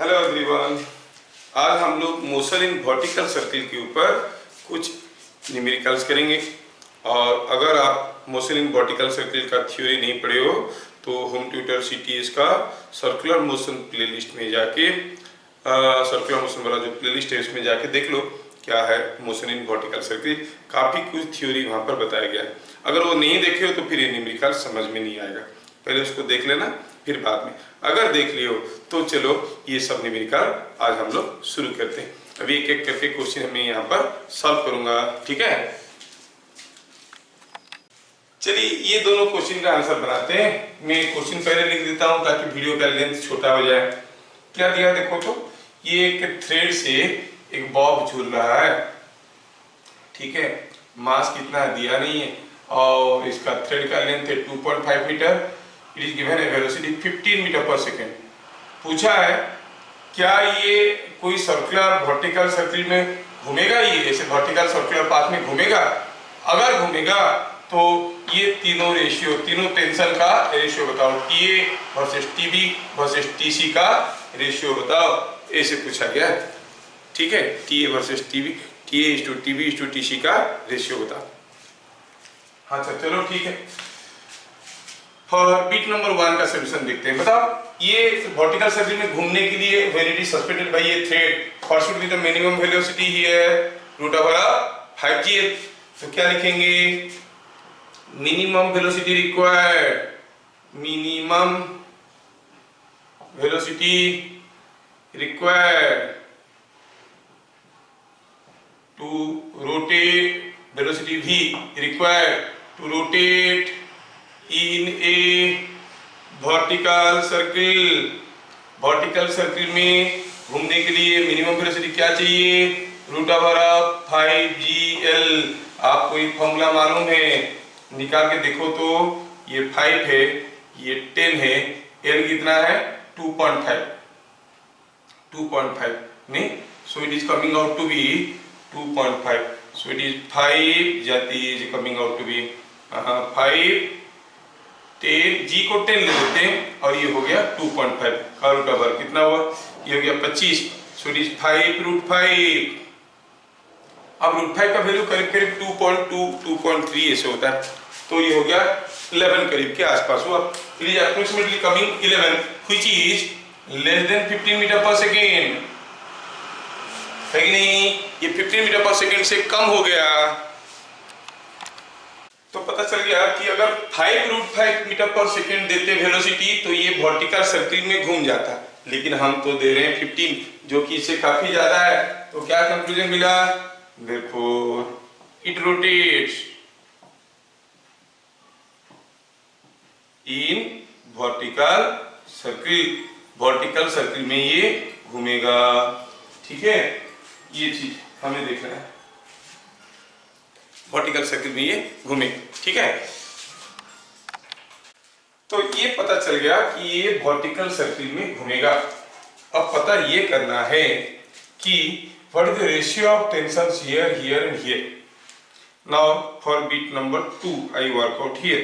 Hello everyone. आज हम लोग मोशन इन वर्टिकल सर्किल के ऊपर कुछ न्यूमेरिकल्स करेंगे। और अगर आप मोशन इन वर्टिकल सर्किल का थ्योरी नहीं पढ़े हो तो होम ट्यूटर सीटीएस का सर्कुलर मोशन प्लेलिस्ट में जाके सर्कुलर मोशन वाला जो प्लेलिस्ट है उसमें जाके देख लो क्या है मोशन इन वर्टिकल सर्किल। काफ़ी कुछ थ्योरी वहाँ पर बताया गया है। अगर वो नहीं देखे हो तो फिर ये न्यूमेरिकल समझ में नहीं आएगा। पहले उसको देख लेना, फिर बाद में अगर देख लियो तो चलो ये सब न्यूमेरिकल आज हम लोग शुरू करते हैं। अभी एक एक करके क्वेश्चन मैं यहाँ पर सॉल्व करूंगा, ठीक है। चलिए ये दोनों क्वेश्चन का आंसर बनाते हैं। मैं क्वेश्चन पहले लिख देता हूँ ताकि वीडियो का लेंथ छोटा हो जाए। क्या दिया देखो तो, ये एक थ्रेड से एक बॉब झूल रहा है, ठीक है। मास कितना दिया नहीं है और इसका थ्रेड का लेंथ है 2.5 metre. It is given a velocity 15 metre per second. पूछा है क्या ये कोई सर्कुलर वर्टिकल सर्किल में घूमेगा, ये ऐसे वर्टिकल सर्कुलर पाथ में घूमेगा। अगर घूमेगा तो ये तीनों रेशियो, तीनों टेंशन का रेशियो बताओ, TA versus TB versus TC का रेशियो बताओ, ऐसे पूछा गया है, ठीक है। TA versus TB, TA is to TB is to TC का रेशियो बताओ। हाँ चलो ठीक है। और बीट नंबर 1 का सॉल्यूशन देखते हैं। बताओ ये वर्टिकल सर्किल में घूमने के लिए when it is suspended by a thread what should be the minimum velocity here √5g। तो क्या लिखेंगे, minimum velocity required, minimum velocity required to rotate, वेलोसिटी v required to rotate in a vertical circle। Vertical circle में घूमने के लिए minimum velocity क्या चाहिए, √5gl। आपको एक फॉर्मूला मालूम है, निकाल के देखो तो ये 5 है, ये 10 है, l कितना है 2.5 नहीं, so it is coming out to be 2.5। so it is 5 जाती is coming out to be 5 10, g को 10 ले लेते हैं और ये हो गया 2.5 का रूट ओवर कितना हुआ, ये हो गया 25। so it is 5√5। अब √5 का वैल्यू करीब करीब 2.2 2.3 ऐसे होता है, तो ये हो गया 11 करीब के आसपास हुआ। it is approximately coming 11 which is less than 15 metre per second, है कि नहीं। ये 15 मीटर पर सेकेंड से कम हो गया, तो पता चल गया कि अगर 5√5 मीटर पर सेकेंड देते वेलोसिटी तो ये वर्टिकल सर्किल में घूम जाता, लेकिन हम तो दे रहे हैं 15 जो कि इससे काफी ज्यादा है। तो क्या कंक्लूजन मिला, देखो it rotates in vertical circle, vertical circle में ये घूमेगा, ठीक है। ये चीज हमें देखना है, वर्टिकल सर्किल में ये घूमे, ठीक है। तो ये पता चल गया कि ये वर्टिकल सर्किल में घूमेगा। अब पता ये करना है कि what is the ratio of tensions here here and here. Now for bit number 2 I work out here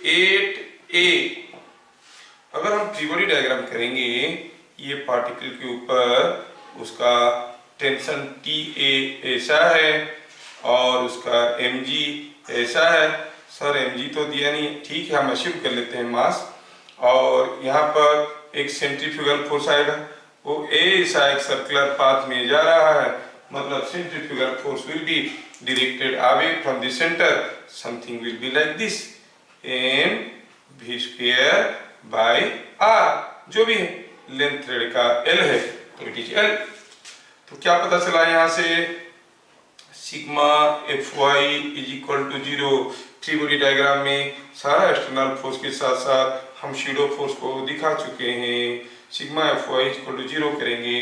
8a। अगर हम फ्री बॉडी डायग्राम करेंगे, ये पार्टिकल के ऊपर उसका टेंशन TA ऐसा है और उसका mg ऐसा है। सर mg तो दिया नहीं, ठीक है, हम अज्यूम कर लेते हैं मास। और यहाँ पर एक सेंट्रीफ्यूगल फोर्स आएगा, वो ऐसा एक सर्कुलर पाथ में जा रहा है, मतलब centrifugal force will be directed away from the centre. Something will be like this, mv²/r, जो भी है लेंथ थ्रेड का l है तो इट इज l। तो क्या पता चला यहाँ से, sigma Fy is equal to 0। Free body diagram में सारा एक्सटर्नल फोर्स के साथ साथ हम शैडो फोर्स को दिखा चुके हैं। Sigma Fy is equal to 0 करेंगे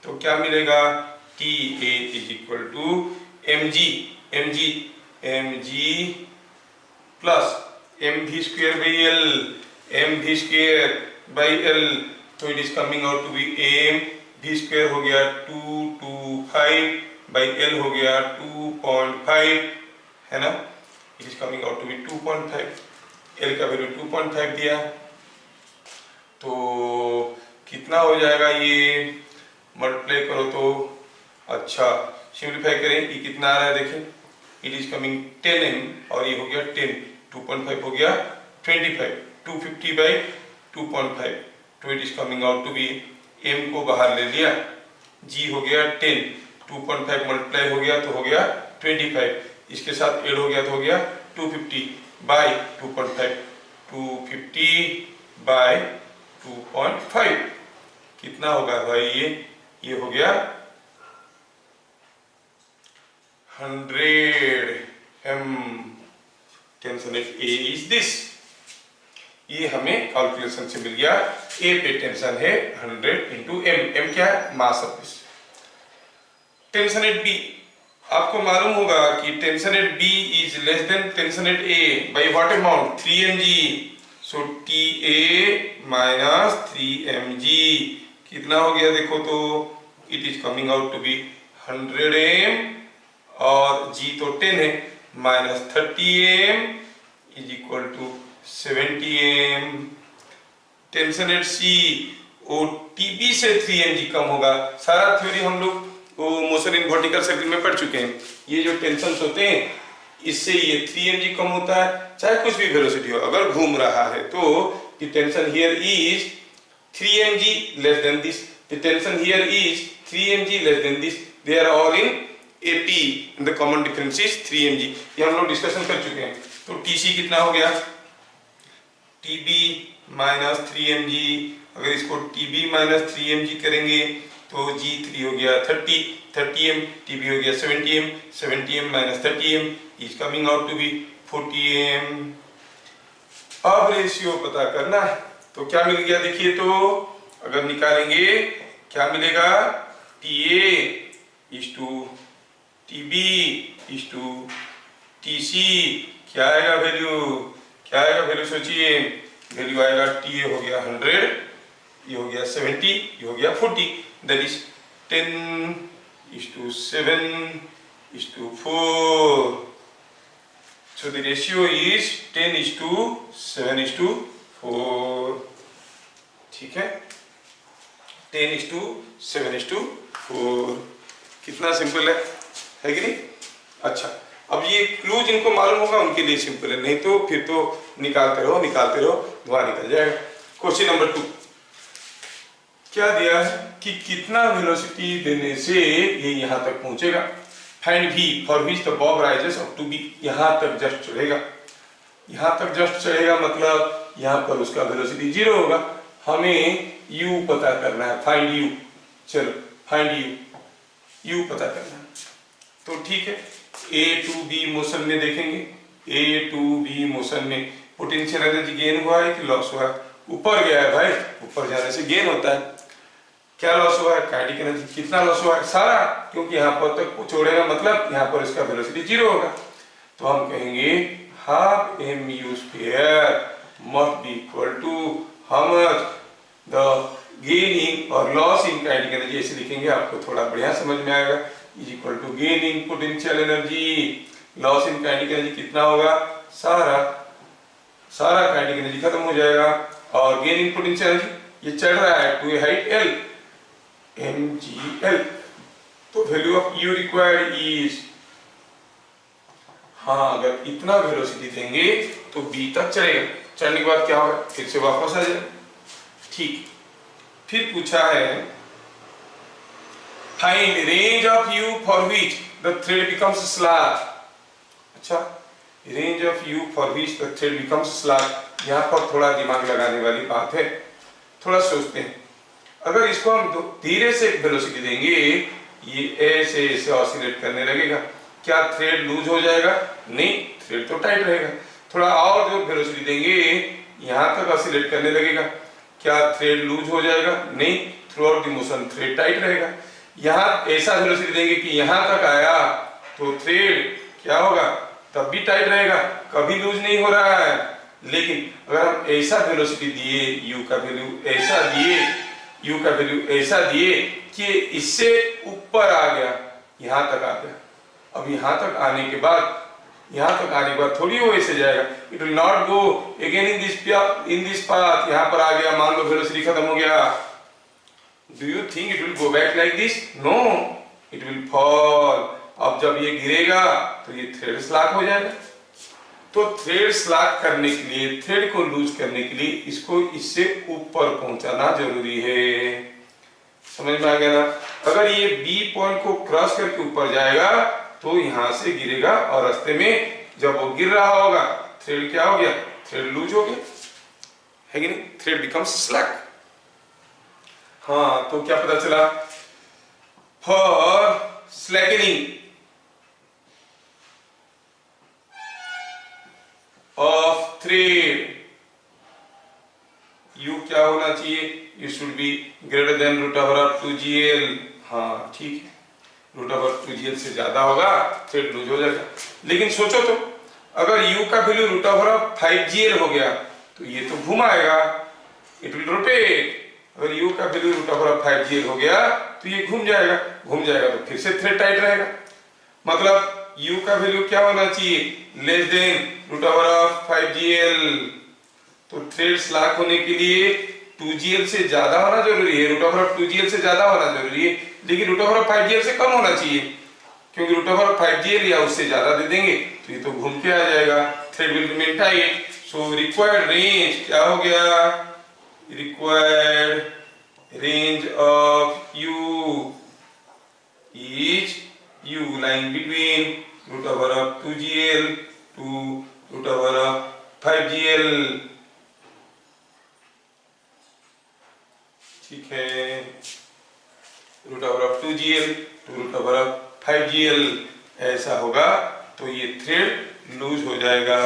तो क्या मिलेगा, TA is equal to mg plus mv²/l, mv²/l, तो it is coming out to be mv² हो गया 225/l हो गया 2.5, है ना। It is coming out to be 2.5, l का वैल्यू 2.5 दिया। तो कितना हो जाएगा ये, मल्टीप्लाई करो तो, अच्छा सिंप्लीफाई करें, ये कितना आ रहा है देखें, इट इज कमिंग 10m और ये हो गया 10, 2.5 हो गया 25, 250 बाई 2.5, तो it is coming out to be, m को बाहर ले लिया, g हो गया 10, 2.5 मल्टीप्लाई हो गया तो हो गया 25, इसके साथ ऐड हो गया तो हो गया 250 बाई 2.5, 250 बाई 2.5 कितना होगा भाई, ये हो गया 100 m। Tension at A is this, ये हमें कैलकुलेशन से मिल गया। A पे टेंशन है 100 इंटू m, m क्या है, mass of this. Tension at B, आपको मालूम होगा कि tension at B is less than tension at A by what amount, 3mg, so TA minus 3mg कितना हो गया देखो तो, it is coming out to be 100m और g तो 10 है, minus 30m is equal to 70m। Tension at C, ओ TB से 3mg कम होगा। सारा थ्योरी हम लोग वो मोशन इन वर्टिकल सर्किल में पढ़ चुके हैं। ये जो टेंशन होते हैं इससे ये 3mg कम होता है, चाहे कुछ भी वेलोसिटी हो, अगर घूम रहा है तो the tension here is 3mg less than this, the tension here is 3mg less than this, they are all in AP and the common difference is 3mg, ये हम लोग डिस्कशन कर चुके हैं। तो TC कितना हो गया, TB माइनस 3mg, अगर इसको TB माइनस 3mg करेंगे तो G3 हो गया 30m, TB हो गया 70m, 70m minus 30m is coming out to be 40m। अब रेशियो पता करना है, तो क्या मिल गया देखिए, तो अगर निकालेंगे क्या मिलेगा, TA is to TB is to TC, क्या आएगा वैल्यू, क्या आएगा वैल्यू सोचिए, वैल्यू आएगा TA हो गया 100, ये हो गया 70, ये हो गया 40, that is 10 is to 7 is to 4, so the ratio is 10 is to 7 is to 4, ठीक है, 10 is to 7 is to 4, कितना सिंपल है कि नहीं। अच्छा, अब ये क्लू जिनको मालूम होगा उनके लिए सिंपल है, नहीं तो फिर तो निकालते रहो धुआं निकल जाएगा। क्वेश्चन नंबर 2 क्या दिया है कि कितना वेलोसिटी देने से ये यहाँ तक पहुंचेगा, find V for which the bob rises up to B, यहाँ तक जस्ट चढ़ेगा, यहाँ तक जस्ट चढ़ेगा मतलब यहाँ पर उसका वेलोसिटी 0 होगा, हमें U पता करना है, फाइंड U, चलो फाइंड U पता करना है। तो ठीक है, A टू B मोशन में देखेंगे, A टू B मोशन में पोटेंशियल एनर्जी गेन हुआ है कि लॉस हुआ है, ऊपर गया है भाई, ऊपर जाने से गेन होता है। क्या लॉस हुआ है, काइनेटिक एनर्जी, कितना लॉस हुआ है, सारा, क्योंकि यहाँ पर तक छोड़ेगा मतलब यहाँ पर इसका वेलोसिटी 0 होगा, तो हम कहेंगे half mu square must be equal to how much, the gain in और लॉस इन काइनेटिक एनर्जी, ऐसे लिखेंगे आपको थोड़ा बढ़िया समझ में आएगा, is equal to gain in potential energy, loss in kinetic energy कितना होगा, सारा काइनेटिक एनर्जी खत्म हो जाएगा, और गेन इन पोटेंशियल एनर्जी ये चढ़ रहा है to a height L mgl, तो value of U required is, हाँ अगर इतना वेलोसिटी देंगे तो B तक चढ़ेगा, चढ़ने के बाद क्या होगा, फिर से वापस आ जाएगा। ठीक, फिर पूछा है find range of U for which the thread becomes slag. अच्छा, range of U for which the thread becomes slag, यहाँ पर थोड़ा दिमाग लगाने वाली बात है, थोड़ा सोचते हैं। अगर इसको हम धीरे से वेलोसिटी देंगे ये ऐसे ऐसे ऑसिलेट करने लगेगा, क्या थ्रेड लूज हो जाएगा, नहीं, थ्रेड तो टाइट रहेगा। थोड़ा और जो वेलोसिटी देंगे यहाँ तक ऑसिलेट करने लगेगा, क्या थ्रेड लूज हो जाएगा, नहीं, through out the motion thread tight रहेगा। यहाँ ऐसा वेलोसिटी देंगे कि यहाँ तक आया तो थ्रेड क्या होगा, तब भी टाइट रहेगा, कभी लूज नहीं हो रहा है। लेकिन अगर हम ऐसा वेलोसिटी दिए, U का वैल्यू ऐसा दिए, U का वैल्यू ऐसा दिए कि इससे ऊपर आ गया, यहाँ तक आ गया, अब यहाँ तक आने के बाद थोड़ी वो ऐसे जाएगा, it will not go again in this path, यहाँ पर आ गया, मान लो वेलोसिटी खत्म हो गया, do you think it will go back like this? No, it will fall. अब जब ये गिरेगा तो ये थ्रेड स्लॉक हो जाएगा। तो थ्रेड स्लॉक करने के लिए, थ्रेड को लूज करने के लिए इसको इससे ऊपर पहुंचाना जरूरी है। समझ में आ गया ना? अगर ये बी पॉइंट को क्रॉस करके ऊपर जाएगा तो यहां से गिरेगा और रास्ते में जब वो गिर रहा होगा थ्रेड क्या हो गया? थ्रेड लूज हो गया, है कि नहीं? Thread becomes slack. हाँ, तो क्या पता चला? For slackening of thread u क्या होना चाहिए? U should be greater than root over of 2gl। हाँ ठीक है, रूट ओवर 2gl से ज्यादा होगा थ्रेड लूज हो जाएगा। लेकिन सोचो तो, अगर u का वैल्यू रूट ओवर ऑफ 5gl हो गया तो ये तो घूम आएगा, इट विल रोटेट। अगर u का वैल्यू रूट ओवर ऑफ 5gl हो गया तो ये घूम जाएगा तो फिर से थ्रेड टाइट रहेगा। मतलब u का वैल्यू क्या होना चाहिए? Less than root over of 5gl। तो थ्रेड स्लॉक होने के लिए 2gl से ज्यादा होना जरूरी है, रूट ओवर ऑफ 2gl से ज्यादा होना जरूरी है, लेकिन रूट ओवर ऑफ 5gl से कम होना चाहिए, क्योंकि रूट ओवर ऑफ 5gl या उससे ज्यादा दे देंगे तो ये तो घूम के आ जाएगा, thread will remain tight. So required range क्या हो गया? Required range of u is u lying between root over of 2gl to root over of 5gl। ठीक है, root over of 2gl to root over of 5gl ऐसा होगा तो ये thread loose हो जाएगा।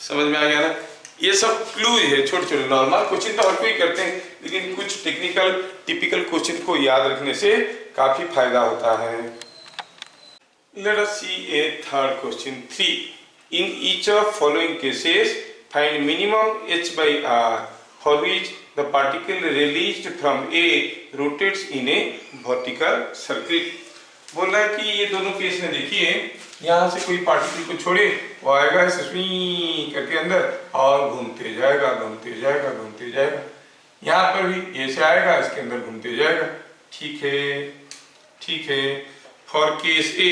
समझ में आ गया ना? ये सब क्लूज है, छोटे छोटे। नॉर्मल क्वेश्चन तो हर कोई करते हैं, लेकिन कुछ टेक्निकल टिपिकल क्वेश्चन को याद रखने से काफी फायदा होता है। Let us see a third question 3। In each of following cases find minimum h by r for which the particle released from A rotates in a vertical circle। बोल रहा है कि ये दोनों केस में देखिए, यहाँ से कोई पार्टिकल को छोड़े वो आएगा ऐसे स्विंग करके अंदर और घूमते जाएगा घूमते जाएगा घूमते जाएगा। यहाँ पर भी ऐसे आएगा, इसके अंदर घूमते जाएगा। ठीक है, ठीक है। फॉर केस ए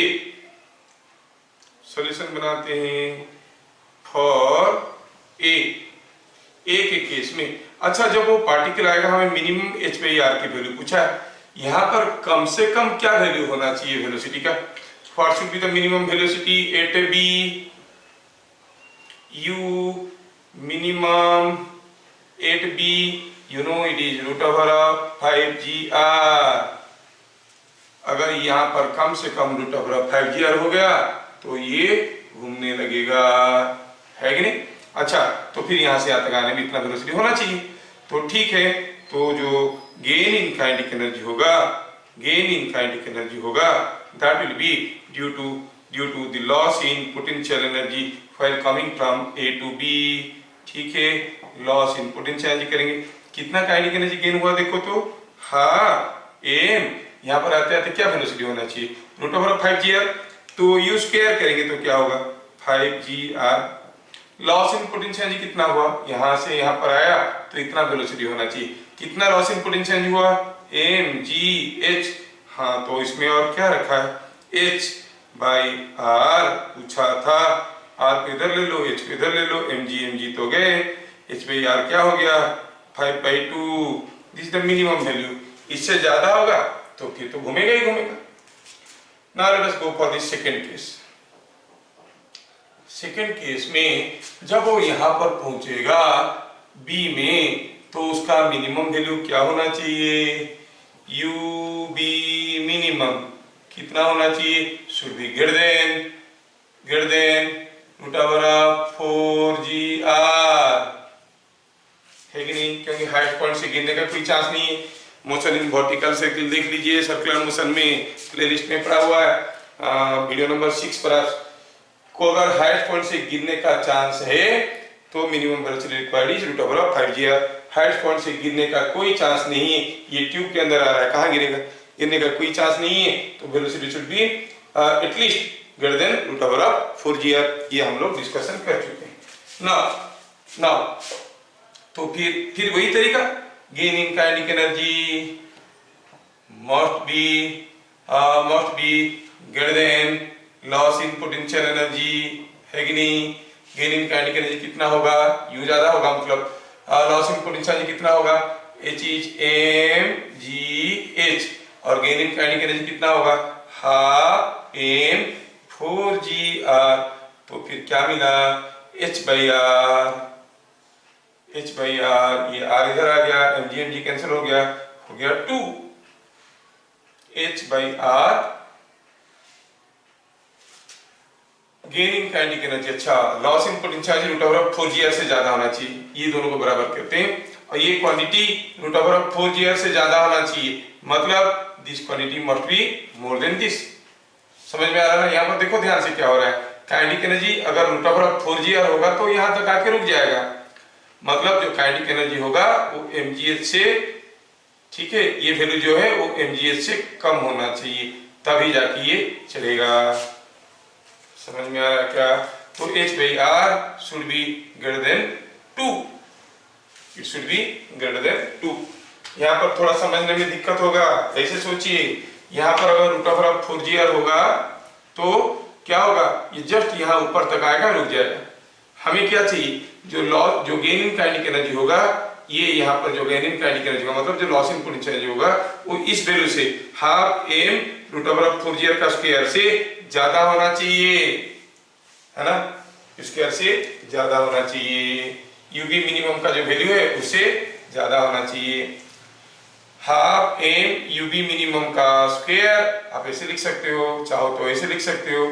सॉल्यूशन बनाते हैं। फॉर ए के केस में, अच्छा जब वो पार्टिकल आएगा हमें मिनिमम h by r की वैल्यू पूछा है। यहाँ पर कम से कम क्या वैल्यू होना चाहिए वेलोसिटी का? What should be the minimum velocity at b? u minimum at b, you know it is root over of 5gr। अगर यहाँ पर कम से कम रूट ओवर ऑफ 5gr हो गया तो ये घूमने लगेगा, है कि नहीं? अच्छा, तो फिर यहाँ से यहाँ तक आने में इतना वेलोसिटी होना चाहिए। तो ठीक है, तो जो गेन इन काइनेटिक एनर्जी होगा, गेन इन काइनेटिक एनर्जी होगा, that will be due to the loss in potential energy while coming from A to B। ठीक है, लॉस इन पोटेंशियल एनर्जी करेंगे। कितना काइनेटिक एनर्जी गेन हुआ देखो तो, हाँ m, यहाँ पर आते आते क्या वेलोसिटी होना चाहिए? Root over of 5gr। तो u स्क्वायर करेंगे तो क्या होगा? 5gr। Loss in potential energy कितना हुआ? यहाँ से यहाँ पर आया तो इतना वेलोसिटी होना चाहिए। कितना लॉस इन पोटेंशियल एनर्जी हुआ? mgh। हाँ, तो इसमें और क्या रखा है? h by r पूछा था, r को इधर ले लो, h को इधर ले लो, mg तो गए, h by r क्या हो गया? 5/2। This is the minimum value. इससे ज्यादा होगा तो फिर तो घूमेगा ही घूमेगा। Now let us go for this second case. Second case में जब वो यहाँ पर पहुंचेगा b में तो उसका मिनिमम वैल्यू क्या होना चाहिए? UB मिनिमम कितना होना चाहिए? Should be greater than root over of 4gr, है कि नहीं? क्योंकि हाईएस्ट पॉइंट से गिरने का कोई चांस नहीं है। मोशन इन वर्टिकल सर्किल देख लीजिए, सर्कुलर मोशन में प्लेलिस्ट में पड़ा हुआ है, वीडियो नंबर 6 पर। को अगर हाईएस्ट पॉइंट से गिरने का चांस है तो minimum velocity required is root over of 5gr। Highest point से गिरने का कोई चांस नहीं है, ये ट्यूब के अंदर आ रहा है, कहाँ गिरेगा? गिरने का कोई चांस नहीं है, तो velocity should be at least greater than root over of 4gr। ये हम लोग डिस्कशन कर चुके हैं। नाउ तो फिर वही तरीका, gain in kinetic energy must be greater than loss in potential energy, है कि नहीं। गेन इन काइनेटिक एनर्जी कितना होगा, यू ज्यादा होगा, मतलब लॉस इन पोटेंशियल एनर्जी कितना होगा, H इज mgh, और गेन इन काइनेटिक एनर्जी कितना होगा, हाफ m4gr। तो फिर क्या मिला, h/r, ये r इधर आ गया, mg कैंसिल हो गया 2 h/r gain in kinetic energy. अच्छा, loss in potential energy √4gr से ज्यादा होना चाहिए, ये दोनों को बराबर करते हैं, और ये क्वांटिटी √4gr से ज्यादा होना चाहिए, मतलब this quantity must be more than this. समझ में आ रहा है ना। यहाँ पर देखो ध्यान से क्या हो रहा है, काइनेटिक एनर्जी अगर √4gr होगा तो यहाँ तक आके रुक जाएगा, मतलब जो काइनेटिक एनर्जी होगा वो mgh से, ठीक है, ये वैल्यू जो है वो mgh से कम होना चाहिए, तभी जाके ये चलेगा। समझ में आ रहा है क्या। तो h/r should be greater than 2, it should be greater than 2। यहाँ पर थोड़ा समझने में दिक्कत होगा, ऐसे सोचिए, यहाँ पर अगर √4gr होगा तो क्या होगा, ये जस्ट यहाँ ऊपर तक आएगा, रुक जाएगा। हमें क्या चाहिए, जो गेन इन काइनेटिक एनर्जी होगा, ये यहाँ पर जो गेन इन काइनेटिक एनर्जी होगा, मतलब जो लॉस इन पोटेंशियल एनर्जी होगा, वो इस वैल्यू से हाफ m √4gr का स्क्वायर से ज्यादा होना चाहिए, है ना, स्क्वायर से ज्यादा होना चाहिए। यूबी मिनिमम का जो वैल्यू है उससे ज्यादा होना चाहिए। हाफ m यूबी मिनिमम का स्क्वायर, आप ऐसे लिख सकते हो, चाहो तो ऐसे लिख सकते हो,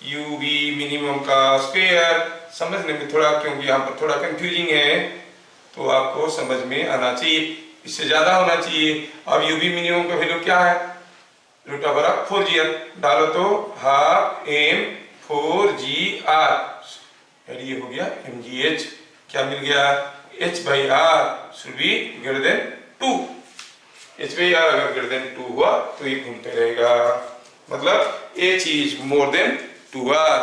यूबी मिनिमम का स्क्वायर। समझने में थोड़ा, क्योंकि यहाँ पर थोड़ा कंफ्यूजिंग है, तो आपको समझ में आना चाहिए, इससे ज्यादा होना चाहिए। अब यूबी मिनिमम का वैल्यू क्या है, √4gr डालो तो हाफ m4gr, ये हो गया mgh, क्या मिल गया, h/r should be greater than 2। h/r अगर greater than 2 हुआ तो ये घूमते रहेगा, मतलब h is more than 2r।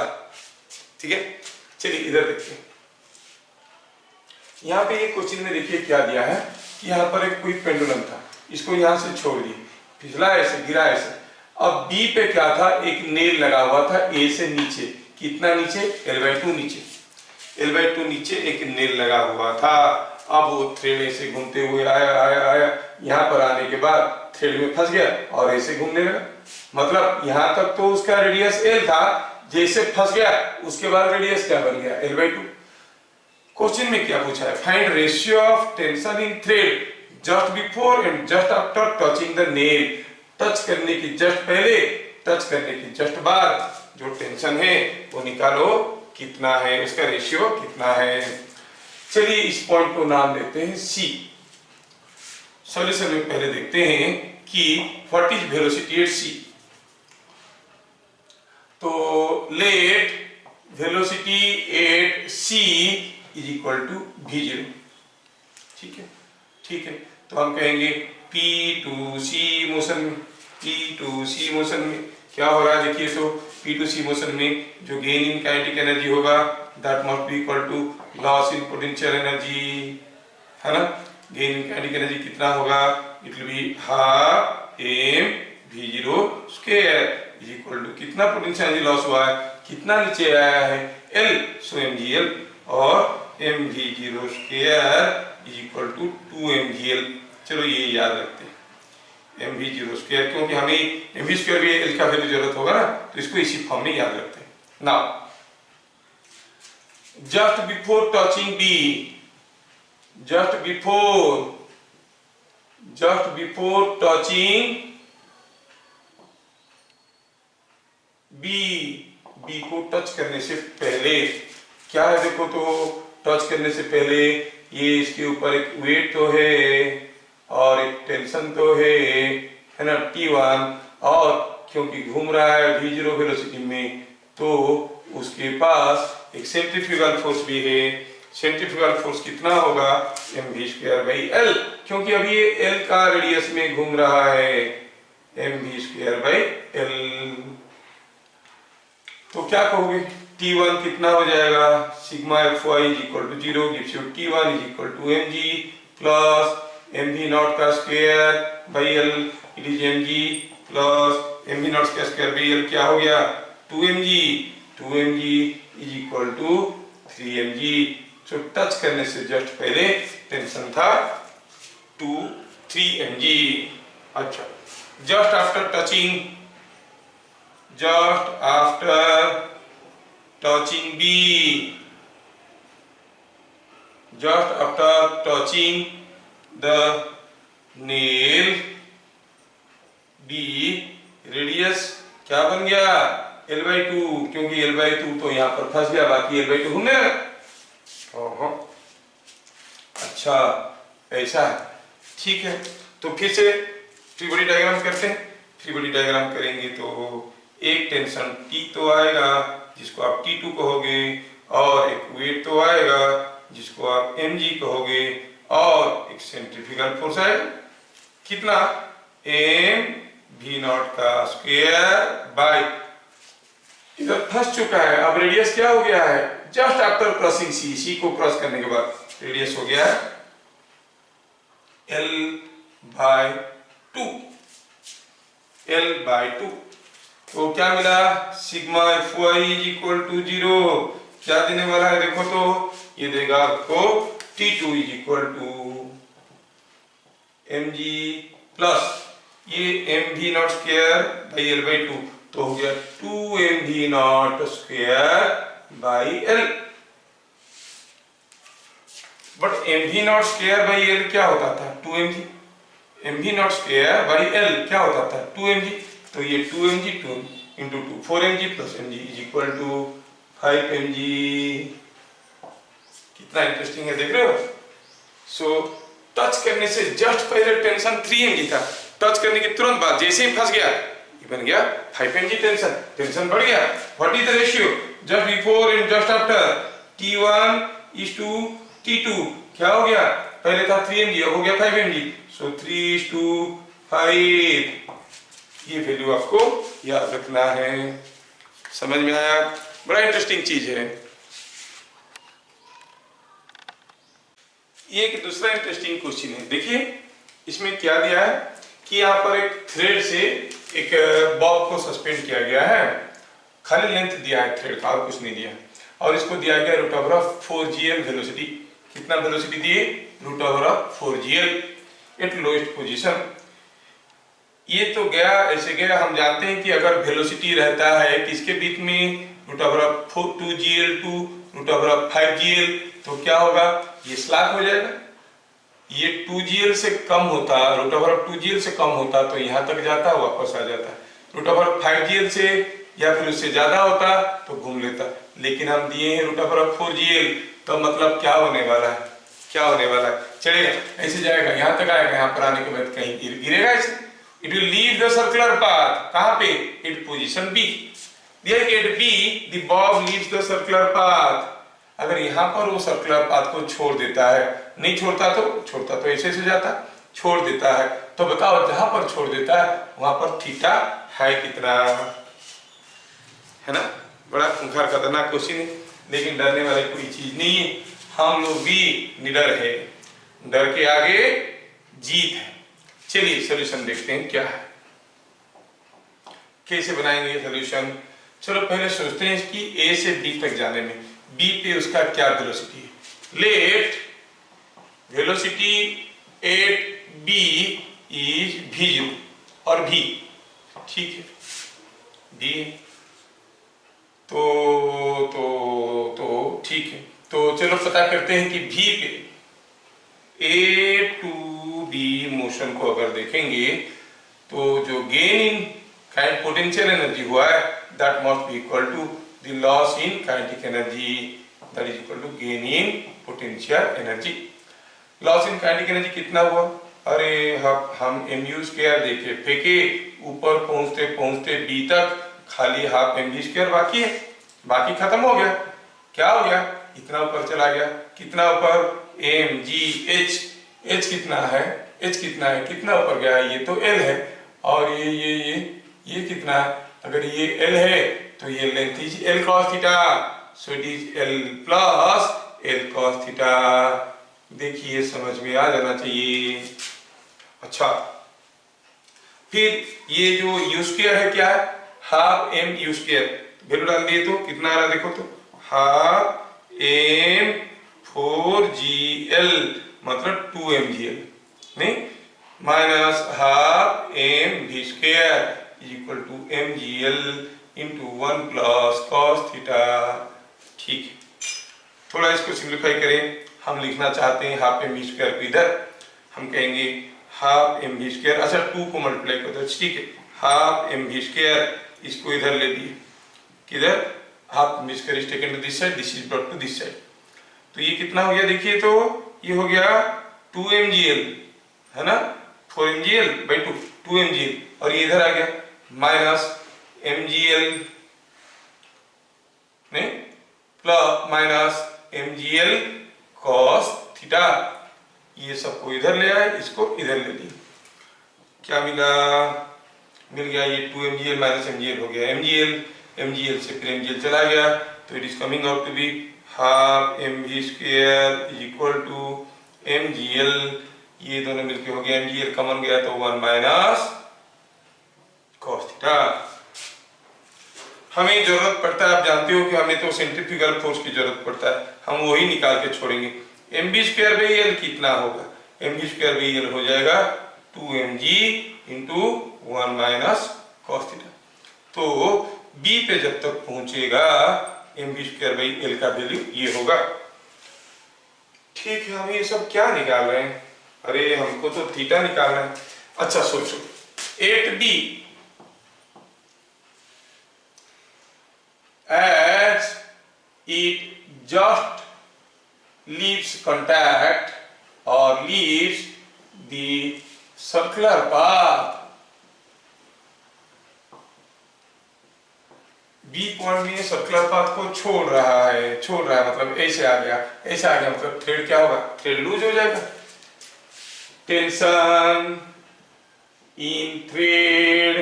ठीक है, चलिए इधर देखिए, यहाँ पे ये क्वेश्चन में देखिए क्या दिया है कि यहाँ पर एक कोई पेंडुलम था, इसको यहाँ से छोड़ दिए, फिसला ऐसे, गिरा ऐसे। अब B पे क्या था, एक नेल लगा हुआ था A से नीचे, कितना नीचे, L/2 नीचे, L/2 नीचे एक नेल लगा हुआ था। अब वो थ्रेड ऐसे घूमते हुए आया, यहाँ पर आने के बाद थ्रेड में फंस गया और ऐसे घूमने लगा, मतलब यहाँ तक तो उसका रेडियस L था, जैसे फंस गया उसके बाद रेडियस क्या बन गया, L/2। क्वेश्चन में क्या पूछा है, find ratio of tension in thread just before and just after touching the nail. Touch करने की जस्ट पहले, टच करने की जस्ट बाद जो टेंशन है वो निकालो, कितना है, उसका रेशियो कितना है। चलिए इस पॉइंट को नाम देते हैं C। सॉल्यूशन में पहले देखते हैं कि what is velocity at C। तो let velocity at C is equal to v0। ठीक है, ठीक है, तो हम कहेंगे P2C मोशन में क्या हो रहा है, देखिए तो P2C मोशन में जो गेन इन काइनेटिक एनर्जी होगा that must be equal to loss in potential energy, है ना। गेन इन काइनेटिक एनर्जी कितना होगा, it will be half mv0 square is equal to कितना पोटेंशियल एनर्जी लॉस हुआ है, कितना नीचे आया है L, सो mgl, और mv0 square is equal to 2mgl। चलो ये याद रखते हैं mv0 स्क्वायर, क्योंकि हमें mv स्क्वायर भी L का वैल्यू जरूरत होगा ना, तो इसको इसी फॉर्म में याद रखते हैं। Now just before touching B, just before touching B को टच करने से पहले क्या है, देखो तो टच करने से पहले ये इसके ऊपर एक वेट तो है और एक टेंशन तो है ना, T1, और क्योंकि घूम रहा है v0 वेलोसिटी में तो उसके पास एक सेंट्रीफ्यूगल फोर्स भी है। सेंट्रीफ्यूगल फोर्स कितना होगा, mv²/L, क्योंकि अभी ये L का रेडियस में घूम रहा है, mv²/L। तो क्या कहोगे, T1 कितना हो जाएगा, sigma Fy is equal to 0 gives you T1 is equal to mg plus mv0 का square by l, it is m g plus m v naught का स्क्वायर बाई एल, क्या हो गया 2mg, 2mg is equal to 3mg। So touch करने से just पहले tension था 3mg। अच्छा, just after touching the nail B, radius क्या बन गया L/2, क्योंकि L/2 तो यहाँ पर फंस गया, बाकी L/2 घूमने लगा। अच्छा ऐसा है, ठीक है। तो फिर से फ्री बॉडी डायग्राम करते हैं। फ्री बॉडी डायग्राम करेंगे तो एक टेंशन T तो आएगा जिसको आप T2 कहोगे, और एक वेट तो आएगा जिसको आप mg कहोगे, और एक सेंट्रीफ्यूगल फोर्स आएगा कितना mv0 का स्क्वायर बाय, इधर फंस चुका है। अब रेडियस क्या हो गया है, जस्ट आफ्टर क्रॉसिंग सी को क्रॉस करने के बाद रेडियस हो गया L/2। तो क्या मिला, sigma Fy is equal to 0। क्या देने वाला है देखो तो, ये देगा आपको T2 is equal to mg plus ये mv0 स्क्वायर बाई L/2, तो हो गया 2mv0 square by L। But mv0 square by L क्या होता था 2mg, mv0 square by L क्या होता था 2mg, तो ये 2mg 2 into 2 4mg plus mg is equal to 5mg। कितना इंटरेस्टिंग है, देख रहे हो। सो टच करने से जस्ट पहले टेंशन 3mg था, टच करने के तुरंत बाद जैसे ही फंस गया ये बन गया 5mg टेंशन, टेंशन बढ़ गया। What is the ratio just before and just after, T1 is to T2, क्या हो गया, पहले था 3mg अब हो गया 5mg, सो 3:5। ये वैल्यू आपको याद रखना है। समझ में आया, बड़ा इंटरेस्टिंग चीज है। ये एक दूसरा इंटरेस्टिंग क्वेश्चन है, देखिए इसमें क्या दिया है कि यहाँ पर एक थ्रेड से एक बॉब को सस्पेंड किया गया है, खाली लेंथ दिया है थ्रेड का और कुछ नहीं दिया, और इसको दिया गया √4gl वेलोसिटी। कितना वेलोसिटी दिए, √4gl एट लोएस्ट पोजीशन। ये तो गया ऐसे गया, हम जानते हैं कि अगर वेलोसिटी रहता है किसके बीच में √2gl टू √5gl, तो क्या होगा, ये स्लैक हो जाएगा। ये 2gl से कम होता, √2gl से कम होता तो यहाँ तक जाता वापस आ जाता, √5gl से या फिर उससे ज्यादा होता तो घूम लेता, लेकिन हम दिए हैं √4gl, तो मतलब क्या होने वाला है, क्या होने वाला है, चलेगा ऐसे जाएगा, यहाँ तक आएगा, यहाँ पर आने के बाद कहीं गिरेगा ऐसे, it will leave the circular path, कहाँ पे, at position B. At B the bob leaves the circular path. अगर यहाँ पर वो सर्कुलर पाथ को छोड़ देता है, नहीं छोड़ता तो ऐसे से जाता, छोड़ देता है तो बताओ जहां पर छोड़ देता है वहां पर थीटा है कितना, है ना। बड़ा खूंखार खतरनाक क्वेश्चन है, लेकिन डरने वाली कोई चीज नहीं है, हम लोग भी निडर है, डर के आगे जीत है। चलिए सॉल्यूशन देखते हैं क्या है, कैसे बनाएंगे सोल्यूशन। चलो पहले सोचते हैं कि ए से बी तक जाने में बी पे उसका क्या वेलोसिटी है। Let velocity at B is v0 और v, ठीक है, डी तो ठीक है। तो चलो पता करते हैं कि v पे ए टू बी मोशन को अगर देखेंगे तो जो gain in kinetic potential energy हुआ है that must be equal to the loss in kinetic energy, that is equal to gain in potential energy. Loss in kinetic energy कितना हुआ, अरे हम mu स्क्वायर देखे फेंके, ऊपर पहुंचते पहुंचते बी तक खाली हाफ mv² बाकी है, बाकी खत्म हो गया। क्या हो गया, इतना ऊपर चला गया, कितना ऊपर mgh, h कितना है, h कितना है, कितना ऊपर गया है, ये तो l है, और ये कितना है, अगर ये l है तो ये length is l cos theta, so it is l plus l cos theta. देखिए समझ में आ जाना चाहिए। अच्छा फिर ये जो यू स्क्वायर है क्या है, half m u square, value डाल दिए तो कितना आ रहा देखो तो, हाफ एम 4gl मतलब 2mgl, नहीं, minus half m v square equal to mgl into 1 plus cos theta. ठीक है, थोड़ा इसको सिंप्लीफाई करें, हम लिखना चाहते हैं हाफ एम वी स्क्वायर को इधर, हम कहेंगे हाफ एम वी स्क्वायर, अच्छा 2 को मल्टीप्लाई कर दो, ठीक है, हाफ एम वी स्क्वायर इसको इधर ले दिए, किधर, half m v square is taken to this side, this is brought to this side, तो ये कितना हो गया देखिए तो, ये हो गया 2mgl है ना, 4mgl बाई 2mgl, और ये इधर आ गया माइनस mgl नहीं plus minus mgl cos theta, ये सबको इधर ले आए, इसको इधर ले लिए, क्या मिला, मिल गया ये 2mgl माइनस mgl हो गया mgl से फिर mgl चला गया, तो it is coming out to be half m v square is equal to mgl, ये दोनों मिलके हो गया mgl कॉमन गया तो 1 माइनस cos थीटा। हमें जरूरत पड़ता है, आप जानते हो कि हमें तो सेंट्रीफ्यूगल फोर्स की जरूरत पड़ता है, हम वही निकाल के छोड़ेंगे, m v square by l कितना होगा, m v square by l हो जाएगा 2mg into 1 minus cos theta, तो बी पे जब तक पहुंचेगा m v square by l का वैल्यू ये होगा। ठीक है, हम ये सब क्या निकाल रहे हैं, अरे हमको तो थीटा निकालना है। अच्छा सोचो, 8b as it just leaves contact or leaves the circular path, B point में सर्कुलर पाथ को छोड़ रहा है मतलब ऐसे आ गया मतलब थ्रेड क्या होगा, थ्रेड लूज हो जाएगा, टेंशन इन थ्रेड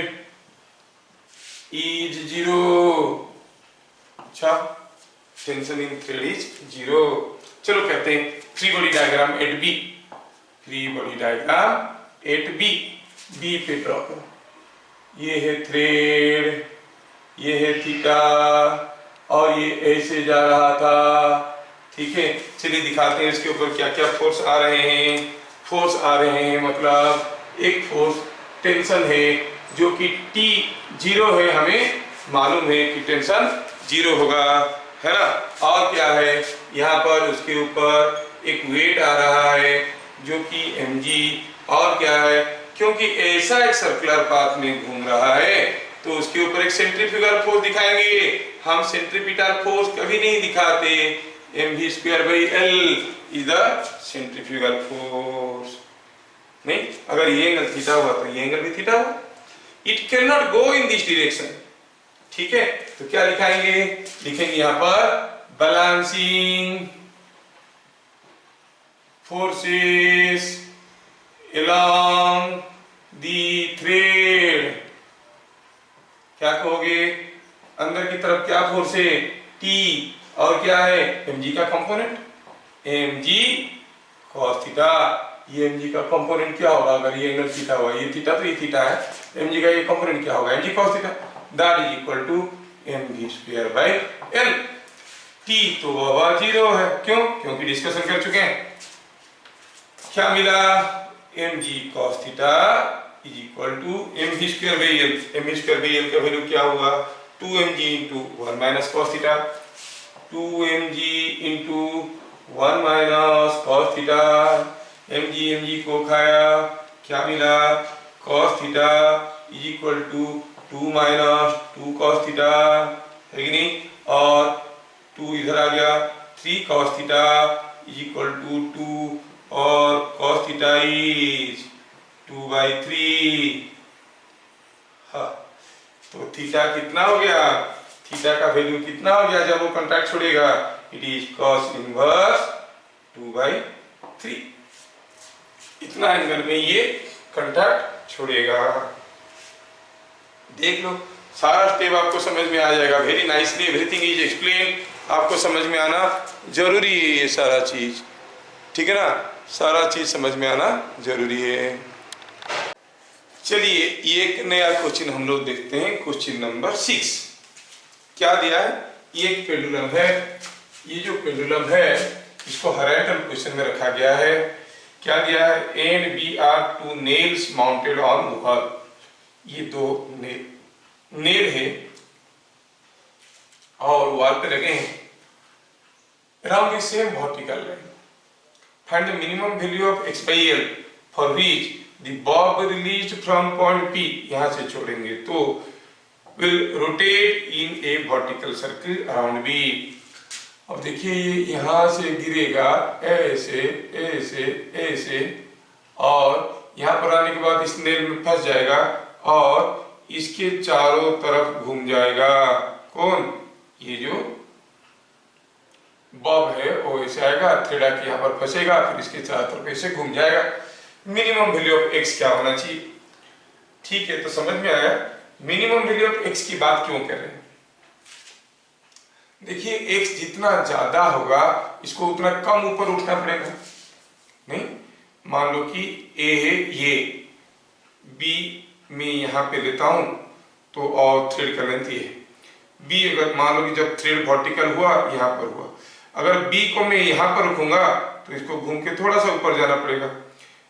इज 0, अच्छा टेंशन इन थ्रेड इज 0। चलो कहते हैं free body diagram at B, free body diagram at B, B पे ड्रॉ करो, ये है थ्रेड, ये है थीटा, और ये ऐसे जा रहा था, ठीक है, चलिए दिखाते हैं इसके ऊपर क्या क्या फोर्स आ रहे हैं। फोर्स आ रहे हैं मतलब एक फोर्स टेंशन है जो कि T 0 है, हमें मालूम है कि टेंशन 0 होगा, है ना, और क्या है यहाँ पर उसके ऊपर एक वेट आ रहा है जो कि mg, और क्या है क्योंकि ऐसा एक सर्कुलर पाथ में घूम रहा है तो उसके ऊपर एक सेंट्रीफ्यूगल फोर्स दिखाएंगे, हम सेंट्रीपिटल फोर्स कभी नहीं दिखाते, mv square by L is the centrifugal force, नहीं, अगर ये एंगल थीटा हुआ तो ये एंगल भी थीटा हुआ, it can not go in this direction, ठीक है, तो क्या लिखाएंगे, लिखेंगे यहाँ पर balancing forces along the thread, क्या कहोगे, अंदर की तरफ क्या फोर्स है T, और क्या है mg का कंपोनेंट mg cos थीटा, ये mg का कंपोनेंट क्या होगा, अगर ये एंगल थीटा हुआ, ये थीटा तो ये थीटा है, mg का ये कंपोनेंट क्या होगा mg cos theta, that is equal to mv square by l। T तो वह 0 है, क्यों, क्योंकि डिस्कशन कर चुके हैं, क्या मिला mg cos theta is equal to mv square by l, mv square by l का वैल्यू क्या होगा 2mg into 1 minus cos theta, 2mg into 1 minus cos theta, mg को खाया, क्या मिला cos theta is equal to 2 minus 2 cos theta, है कि नहीं, और 2 इधर आ गया, 3 cos theta is equal to 2, और cos थीटा इज 2/3, हाँ, तो थीटा कितना हो गया, थीटा का वैल्यू कितना हो गया जब वो कॉन्टैक्ट छोड़ेगा, इट इज cos इनवर्स 2/3, इतना एंगल में ये कॉन्टैक्ट छोड़ेगा। देख लो, सारा स्टेप आपको समझ में आ जाएगा, very nicely everything is explain, आपको समझ में आना जरूरी है ये सारा चीज, ठीक है ना, सारा चीज समझ में आना जरूरी है। चलिए एक नया क्वेश्चन हम लोग देखते हैं, क्वेश्चन नंबर 6। क्या दिया है? ये एक पेंडुलम है। ये जो पेंडुलम है इसको हॉरिजॉन्टल पोजीशन में रखा गया है। क्या दिया है? And B are two nails mounted on wall. ये दो नेल है और वॉल पे लगे हैं around the same vertical line. Find the minimum value of x by l for which the bob released from point P। यहां से छोड़ेंगे तो will rotate in a vertical circle around B। अब देखिए ये यहां से गिरेगा ऐसे ऐसे ऐसे और यहां पर आने के बाद इस नेल में फंस जाएगा और इसके चारों तरफ घूम जाएगा। कौन? ये जो बॉब है वो ऐसे आएगा, थ्रेड आके यहाँ पर फंसेगा, फिर इसके चारों तरफ ऐसे घूम जाएगा। मिनिमम वैल्यू ऑफ x क्या होना चाहिए? ठीक है, तो समझ में आया मिनिमम वैल्यू ऑफ x की बात क्यों कर रहे हैं। देखिए x जितना ज्यादा होगा इसको उतना कम ऊपर उठना पड़ेगा। नहीं, मान लो कि a है, ये b में यहां पे लेता हूं तो और थ्रेड का लेंथ ये है b। अगर मान लो कि जब थ्रेड वर्टिकल हुआ यहां पर हुआ, अगर b को मैं यहां पर रखूंगा तो इसको घूम के थोड़ा सा ऊपर जाना पड़ेगा,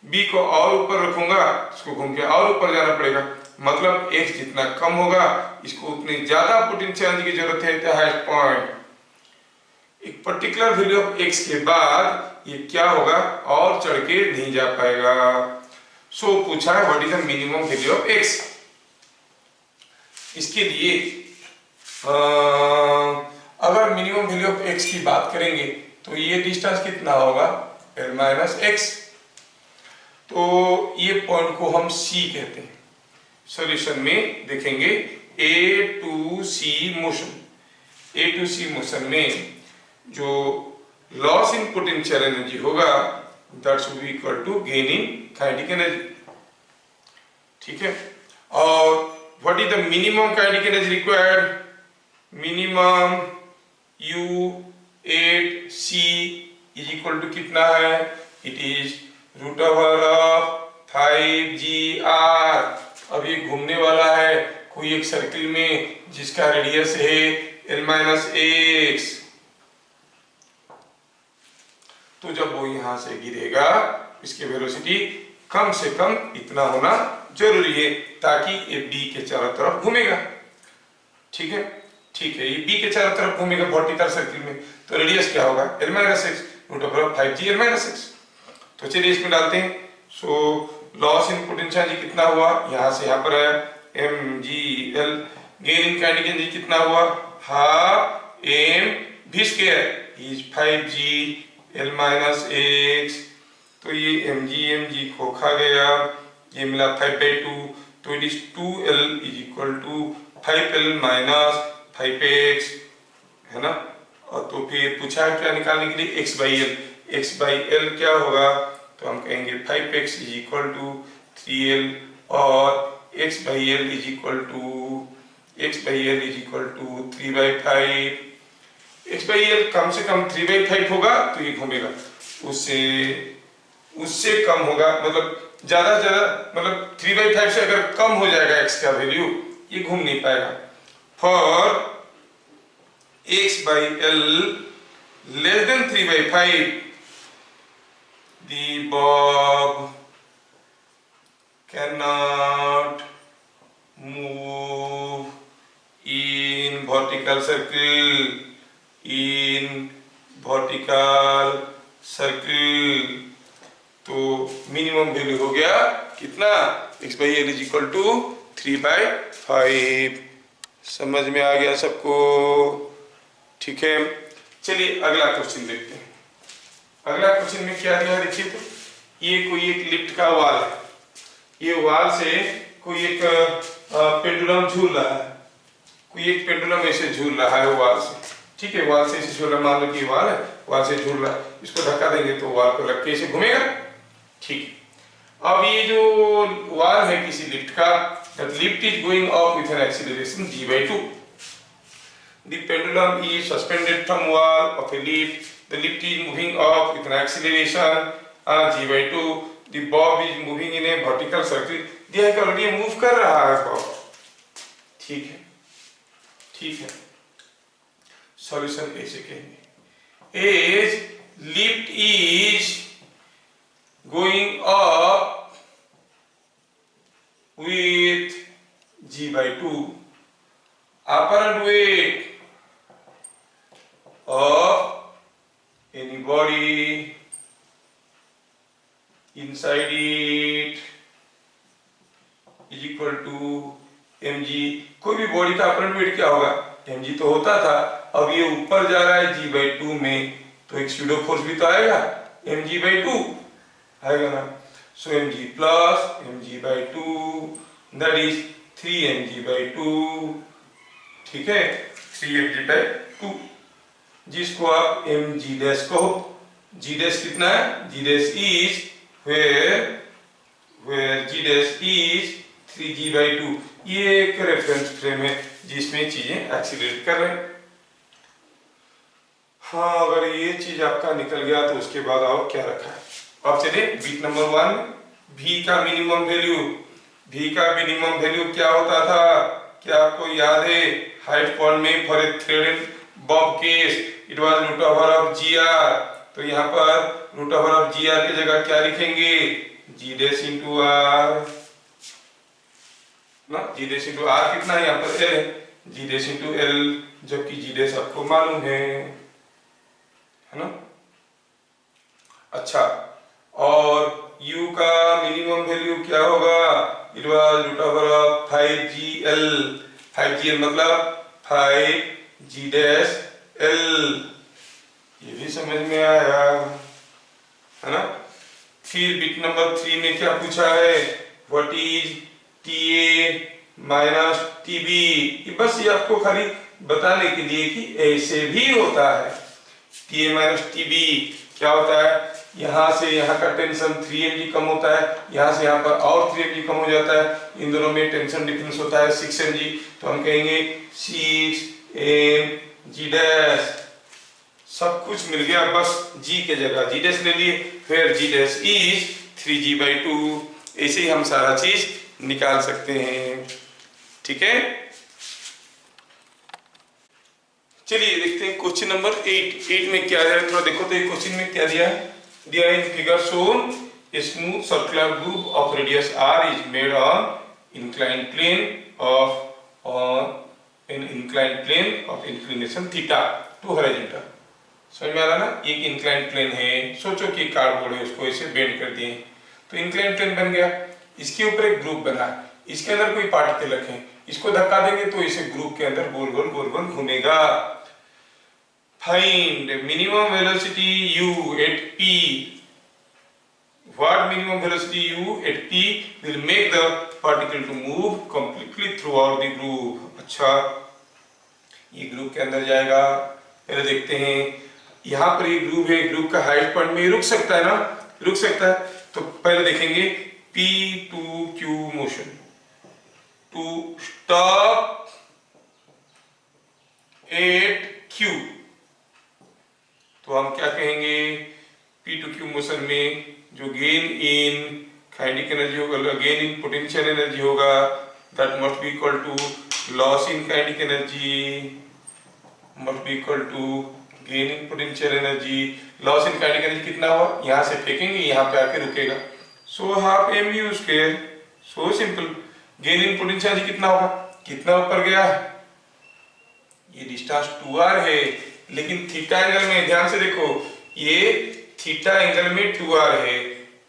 b को और ऊपर रखूंगा इसको घूम के और ऊपर जाना पड़ेगा। मतलब x जितना कम होगा इसको उतनी ज्यादा पोटेंशियल की जरूरत है। हाईएस्ट पॉइंट एक पर्टिकुलर वैल्यू ऑफ x के बाद ये क्या होगा, और चढ़ के नहीं जा पाएगा। सो पूछा है what is the minimum value of x। इसके लिए अगर मिनिमम वैल्यू ऑफ x की बात करेंगे तो ये डिस्टेंस कितना होगा, l माइनस x। तो ये पॉइंट को हम c कहते हैं। सॉल्यूशन में देखेंगे a to c motion. a to c motion में जो लॉस इन पोटेंशियल एनर्जी होगा that should be equal to gain in kinetic energy. ठीक है, और what is the minimum kinetic energy required? Minimum u8c is equal to कितना है? It is root over of 5gr। अब ये घूमने वाला है कोई एक सर्किल में जिसका रेडियस है l माइनस x। तो जब वो यहां से गिरेगा इसकी वेलोसिटी कम से कम इतना होना जरूरी है ताकि ये b के चारों तरफ घूमेगा। ठीक है, ठीक है, ये b के चारों तरफ घूमेगा वर्टिकल सर्किल में, तो रेडियस क्या होगा? l minus x root over 5g l minus x। तो चलिए इसमें डालते हैं। So loss in potential energy कितना हुआ, यहां से यहां पर है mgl। Gain in kinetic energy कितना हुआ, half mv square is 5g l minus x। तो ये mg को खा गया, ये मिला 5/2, तो it is 2l is equal to 5l minus 5x, है ना। और तो फिर पूछा है क्या निकालने के लिए, x by l। x by l क्या होगा, तो हम कहेंगे 5x is equal to 3l और x by l is equal to 3/5। x by l कम से कम 3/5 होगा तो ये घूमेगा, उससे कम होगा, मतलब ज्यादा मतलब 3/5 से अगर कम हो जाएगा x का वैल्यू ये घूम नहीं पाएगा। For x by l less than 3/5 the bob cannot move in vertical circle। तो मिनिमम वैल्यू हो गया कितना, x by l is equal to 3/5। समझ में आ गया सबको? ठीक है, चलिए अगला क्वेश्चन देखते हैं। अगला क्वेश्चन में क्या दिया देखिए, तो ये कोई एक लिफ्ट का वाल है, ये वाल से कोई एक पेंडुलम झूल रहा है, कोई एक पेंडुलम ऐसे झूल रहा है वाल से। ठीक है, वाल से ऐसे झूल रहा है, मान लो कि वाल है, वाल से झूल रहा है, इसको धक्का देंगे तो वाल को लग के ऐसे घूमेगा। ठीक है, अब ये जो वाल है किसी लिफ्ट का, that lift is going up with an acceleration g/2। The pendulum is suspended from wall of a lift. The lift is moving up with an acceleration g/2. The bob is moving in a vertical circle दिया है कि already move कर रहा है Bob. ठीक है, ठीक है। सॉल्यूशन ऐसे कहेंगे, as lift is going up with g/2, apparent weight of any body inside it is equal to mg। कोई भी बॉडी का अपरेंट वेट क्या होगा, mg तो होता था, अब ये ऊपर जा रहा है g/2 में, तो एक स्यूडो फोर्स भी तो आएगा mg/2 आएगा ना। सो mg plus mg/2 that is 3mg/2। ठीक है, 3mg/2, जिसको आप mg डैश कहो। g डैश कितना है, g dash is where g dash is 3g/2। ये एक रेफरेंस फ्रेम है जिसमें चीजें एक्सीलरेट कर रहे हैं। हाँ, अगर ये चीज आपका निकल गया तो उसके बाद और क्या रखा है। अब चलिए बीट नंबर 1, v का मिनिमम वैल्यू। v का मिनिमम वैल्यू क्या होता था, क्या आपको याद है? हाइट पॉइंट में for a thread in bob case it was root over of gr। तो यहाँ पर रूट ओवर ऑफ gr की जगह क्या लिखेंगे, g डैश इंटू r ना। g डैश इंटू r कितना है, यहाँ पर l है, g डैश इंटू l, जबकि g डैश आपको मालूम है ना। अच्छा, और u का मिनिमम वैल्यू क्या होगा, it was root over of 5gl। 5gl मतलब 5g डैश l। ये भी समझ में आया है ना। फिर बिट नंबर 3 में क्या पूछा है, what is TA minus TB। बस ये आपको खाली बताने के लिए कि ऐसे भी होता है। TA माइनस TB क्या होता है, यहाँ से यहाँ का टेंशन 3mg कम होता है, यहाँ से यहाँ पर और 3mg कम हो जाता है, इन दोनों में टेंशन डिफरेंस होता है 6mg। तो हम कहेंगे 6mg डैश। सब कुछ मिल गया, बस g के जगह g डैश ले लिए, फिर g डैश इज 3g/2। ऐसे ही हम सारा चीज निकाल सकते हैं। ठीक है, चलिए देखते हैं क्वेश्चन नंबर 8 में क्या है। थोड़ा देखो तो ये क्वेश्चन में क्या दिया है, दिया है in figure shown smooth circular groove of radius r is made on inclined plane of inclination theta to horizontal. समझ में आ रहा ना, एक इंक्लाइंड प्लेन है, सोचो कि कार्डबोर्ड है, उसको ऐसे बेंड कर दिए तो इंक्लाइंड प्लेन बन गया, इसके ऊपर एक ग्रुप बना, इसके अंदर कोई पार्टिकल रखें, इसको धक्का देंगे तो इसे ग्रुप के अंदर गोल गोल गोल गोल घूमेगा। Find minimum velocity u at p। What minimum velocity u at p will make the particle to move completely throughout the groove. अच्छा, ये ग्रुप के अंदर जाएगा, पहले देखते हैं यहाँ पर ये ग्रुप है, ग्रुप का हाइट पॉइंट में रुक सकता है ना, रुक सकता है। तो पहले देखेंगे p to q motion, to stop at q। तो हम क्या कहेंगे, p to q मोशन में जो गेन इन काइनेटिक एनर्जी होगा, गेन इन पोटेंशियल एनर्जी होगा, that must be equal to loss in kinetic energy must be equal to gain in potential energy. Loss in kinetic energy कितना हुआ, यहाँ से फेंकेंगे यहाँ पे आके रुकेगा, so half mu square. So simple. Gain in potential energy कितना होगा, कितना ऊपर गया है, ये डिस्टेंस 2r है, लेकिन थीटा एंगल में ध्यान से देखो, ये थीटा एंगल में 2r है,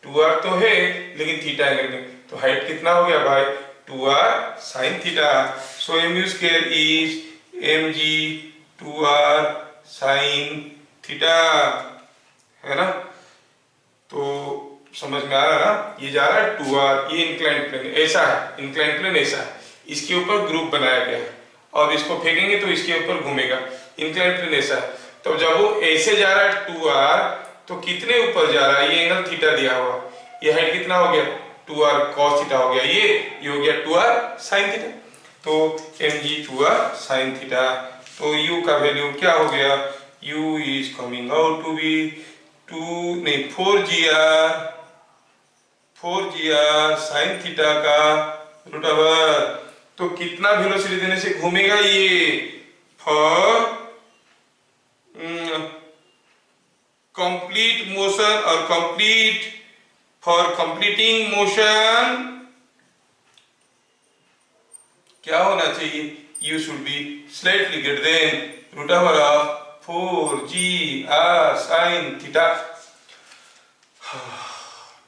2r तो है लेकिन थीटा एंगल में, तो हाइट कितना हो गया भाई, 2r sin theta. So mu square is mg 2r sin theta, है ना। तो समझ में आ रहा है ना, ये जा रहा है 2r, ये इंक्लाइंड प्लेन ऐसा है, इंक्लाइंड प्लेन ऐसा है, इसके ऊपर ग्रुप बनाया गया है, और इसको फेंकेंगे तो इसके ऊपर घूमेगा, इंक्लाइंड प्लेन ऐसा है। तो जब वो ऐसे जा रहा है 2r, तो कितने ऊपर जा रहा है, ये एंगल थीटा दिया हुआ, ये हाइट कितना हो गया, 2r cos थीटा हो गया, ये हो गया 2r sin थीटा। तो mg 2r sin थीटा। तो u का वैल्यू क्या हो गया, u is coming out to be 4gr 4 GR sine theta का रूट ओवर। तो कितना वेलोसिटी देने से घूमेगा ये? फॉर कंप्लीट मोशन और फॉर कंप्लीटिंग मोशन क्या होना चाहिए? U should be slightly greater than root over of 4 GR sine theta.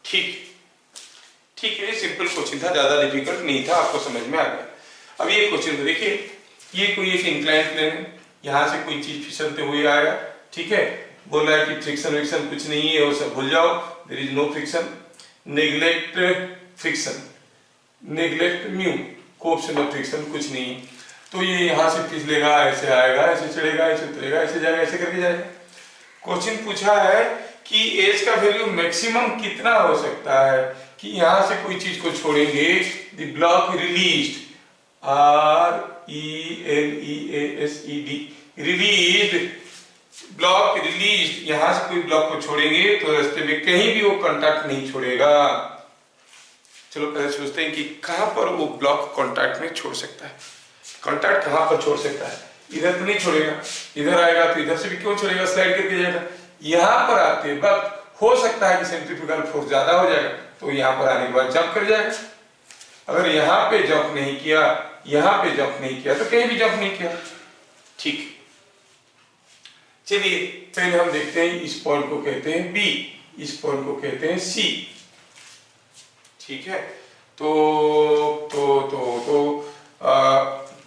ठीक ठीक है, सिंपल क्वेश्चन था, ज्यादा डिफिकल्ट नहीं था, आपको समझ में आ गया। अब ये क्वेश्चन को देखिए, ये कोई एक इंक्लाइन प्लेन है, यहाँ से कोई चीज फिसलते हुए आया, ठीक है, बोल रहा है कि फ्रिक्शन विक्शन कुछ नहीं है, वो सब भूल जाओ, there is no friction, neglect friction, neglect mu, coefficient of friction कुछ नहीं है। तो ये यहाँ से फिसलेगा, ऐसे आएगा, ऐसे चढ़ेगा, ऐसे उतरेगा, ऐसे जाएगा, ऐसे करके जाएगा। क्वेश्चन पूछा है कि एज का वैल्यू मैक्सिमम कितना हो सकता है, कि यहाँ से कोई चीज को छोड़ेंगे, the block released, RELEASED, released, block released, यहाँ से कोई ब्लॉक को छोड़ेंगे तो रास्ते में कहीं भी वो कांटेक्ट नहीं छोड़ेगा। चलो पहले सोचते हैं कि कहां पर वो ब्लॉक कांटेक्ट में छोड़ सकता है। कांटेक्ट कहां पर छोड़ सकता है? इधर तो नहीं छोड़ेगा, इधर आएगा तो इधर से भी क्यों छोड़ेगा, स्लाइड करके जाएगा। यहाँ पर आते वक्त हो सकता है कि सेंट्रीफ्यूगल फोर्स ज्यादा हो जाएगा, तो यहाँ पर आने के बाद जंप कर जाएगा। अगर यहाँ पे जंप नहीं किया, यहाँ पे जंप नहीं किया, तो कहीं भी जंप नहीं किया। ठीक, चलिए पहले हम देखते हैं, इस पॉइंट को कहते हैं बी, इस पॉइंट को कहते हैं सी, ठीक है। तो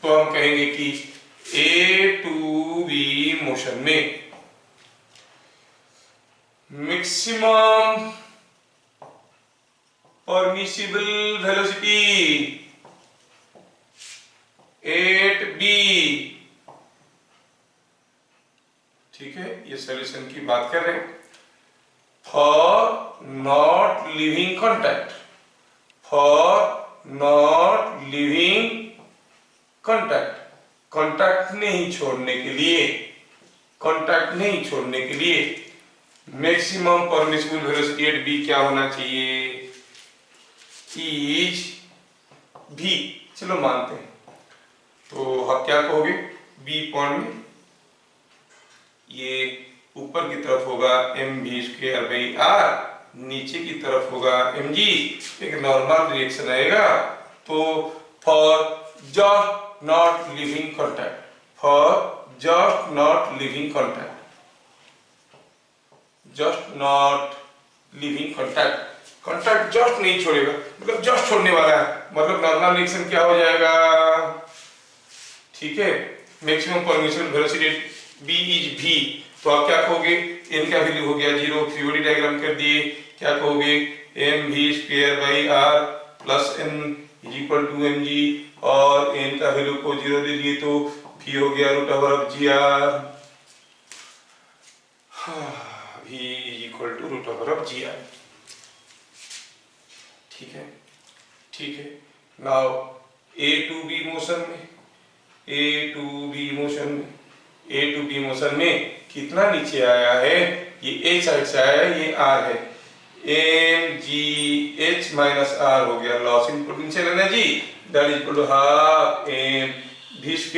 हम कहेंगे कि A to B मोशन में maximum permissible velocity eight B, ठीक है, ये सॉल्यूशन की बात कर रहे हैं। For not leaving contact, for not leaving contact, contact नहीं छोड़ने के लिए, कॉन्टैक्ट नहीं छोड़ने के लिए maximum permissible velocity at B क्या होना चाहिए? इज भी, चलो मानते हैं। तो आप क्या कहोगे? बी पॉइंट में ये ऊपर की तरफ होगा mv²/r, नीचे की तरफ होगा mg, एक नॉर्मल रिएक्शन आएगा। तो for just not leaving contact, for just not leaving contact, just not leaving contact, contact just नहीं छोड़ेगा, मतलब जस्ट छोड़ने वाला है, मतलब नॉर्मल रिएक्शन क्या हो जाएगा? ठीक है, maximum permissible velocity B is भी। तो आप क्या कहोगे? n का वैल्यू हो गया 0, फ्री डायग्राम कर दिए, क्या कहोगे? mv²/r plus n is equal to mg, और n का वैल्यू को 0 ले लिए तो v हो गया √gr, v is equal to √gr, ठीक है, ठीक है। Now A to B motion में, A to B मोशन में, A to B मोशन में कितना नीचे आया है? ये A साइड से आया है, ये R है, mgh माइनस r हो गया, loss in potential energy, that is equal to half mv²,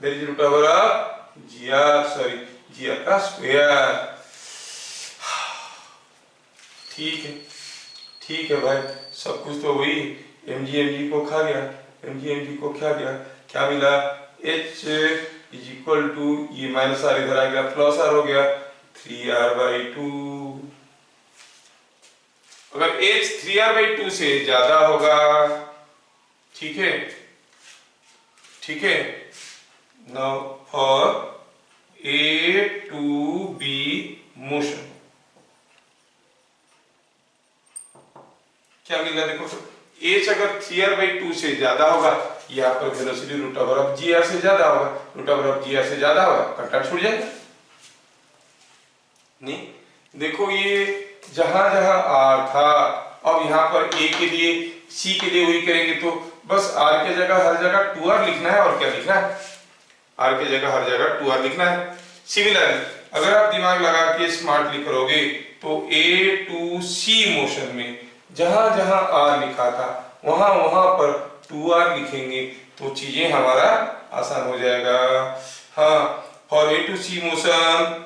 that is √gr, sorry gr का स्क्वायर। ठीक है, ठीक है भाई, सब कुछ तो वही, mg को खा गया, mg को खा गया, क्या मिला? h इज इक्वल टू, ये माइनस r इधर आ गया, प्लस r हो गया 3r/2। अगर h 3r/2 से ज्यादा होगा, ठीक है, ठीक है। Now for A to B motion क्या मिला? देखो h अगर 3r/2 से ज्यादा होगा, यहाँ पर वेलोसिटी √gr से ज्यादा होगा, √gr से ज्यादा होगा, कांटेक्ट छूट जाएगा। नहीं, देखो ये जहां जहां r था, अब यहाँ पर a के लिए, c के लिए वही करेंगे, तो बस r के जगह हर जगह 2r लिखना है, और क्या लिखना है? r के जगह हर जगह 2r लिखना है। सिमिलरली अगर आप दिमाग लगा के स्मार्टली करोगे, तो A to C मोशन में जहां जहां आर लिखा था वहां वहां पर 2r लिखेंगे तो चीजें हमारा आसान हो जाएगा। हाँ, for A to C motion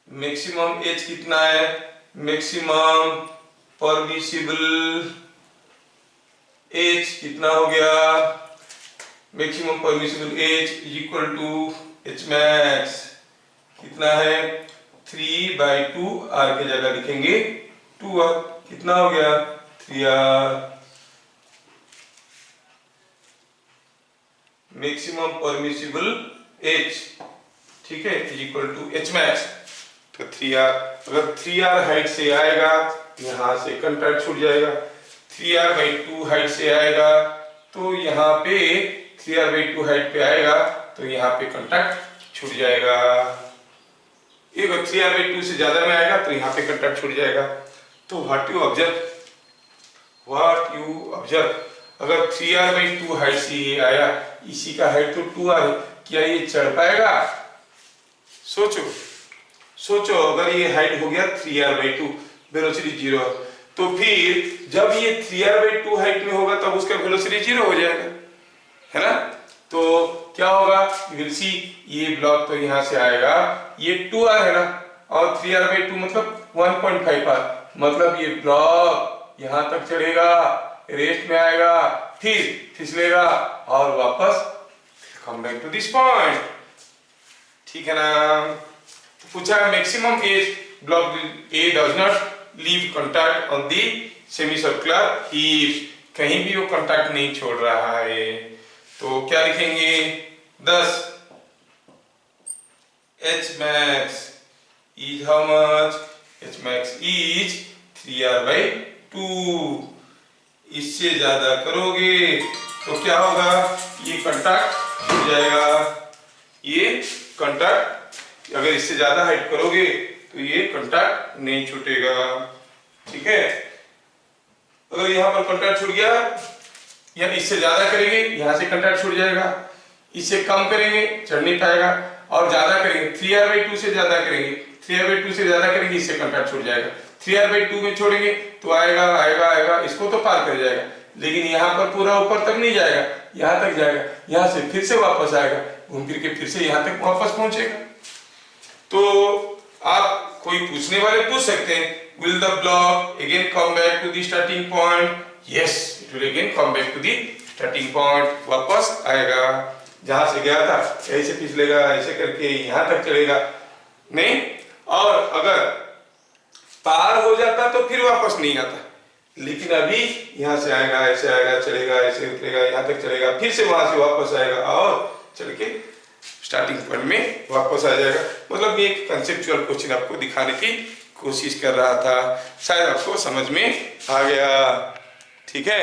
maximum h कितना है, मैक्सिमम परमिसिबल एज कितना हो गया, maximum permissible h is equal to h max कितना है 3/2 आर की जगह लिखेंगे 2r कितना हो गया 3r। मैक्सिमम परमिसिबल एज ठीक है is equal to h max तो 3r। अगर 3r हाइट से आएगा यहां से कंटैक्ट छूट जाएगा, 3r/2 हाइट से आएगा तो यहाँ पे 3r/2 हाइट पे आएगा तो यहाँ पे कंटैक्ट छूट जाएगा। एक 3r/2 से ज्यादा में आएगा तो यहाँ पे कंटैक्ट छूट जाएगा। तो व्हाट यू ऑब्जर्व अगर 3r/2 हाइट से ये आया, इसी का हाइट तो 2r है, क्या ये चढ़ पाएगा? सोचो अगर ये हाइट हो गया 3r/2 वेलोसिटी 0 तो फिर जब ये 3r/2 हाइट में होगा तब उसका वेलोसिटी 0 हो जाएगा, है ना। तो क्या होगा विल सी ये ब्लॉक तो यहाँ से आएगा, ये 2r है ना और 3r/2 मतलब 1.5r, मतलब ये ब्लॉक यहाँ तक चढ़ेगा, रेस्ट में आएगा, फिर फिसलेगा और वापस come back to this point, ठीक है ना। तो पूछा है maximum edge block A does not leave contact on the semi circular heaps, कहीं भी वो कांटेक्ट नहीं छोड़ रहा है तो क्या लिखेंगे 10 H max is how much? H max is 3r/2। इससे ज्यादा करोगे तो क्या होगा ये कांटेक्ट छूट जाएगा, ये कांटेक्ट अगर इससे ज्यादा हाइट करोगे तो ये कांटेक्ट नहीं छूटेगा, ठीक है। अगर यहाँ पर कांटेक्ट छूट गया या इससे ज्यादा करेंगे यहाँ से कांटेक्ट छूट जाएगा, इससे कम करेंगे चढ़ नहीं पाएगा, और ज्यादा करेंगे 3r/2 से ज्यादा करेंगे, 3r/2 से ज्यादा करेंगे इससे कांटेक्ट छूट जाएगा, 3r/2 में छोड़ेंगे तो आएगा इसको तो पार कर जाएगा, लेकिन यहाँ पर पूरा ऊपर तक नहीं जाएगा, यहाँ तक जाएगा, यहाँ से फिर से वापस आएगा, घूम फिर के फिर से यहाँ तक वापस पहुंचेगा। तो आप कोई पूछने वाले पूछ सकते हैं will the block again come back to the starting point? Yes, it will again come back to the starting point, वापस आएगा जहां से गया था, ऐसे फिसलेगा, ऐसे करके यहाँ तक चलेगा नहीं, और अगर पार हो जाता तो फिर वापस नहीं आता, लेकिन अभी यहाँ से आएगा, ऐसे आएगा, चलेगा, ऐसे उतरेगा, यहाँ तक चलेगा, फिर से वहां से वापस आएगा और चल के स्टार्टिंग पॉइंट में वापस आ जाएगा। मतलब ये एक कंसेप्चुअल क्वेश्चन आपको दिखाने की कोशिश कर रहा था, शायद आपको समझ में आ गया, ठीक है।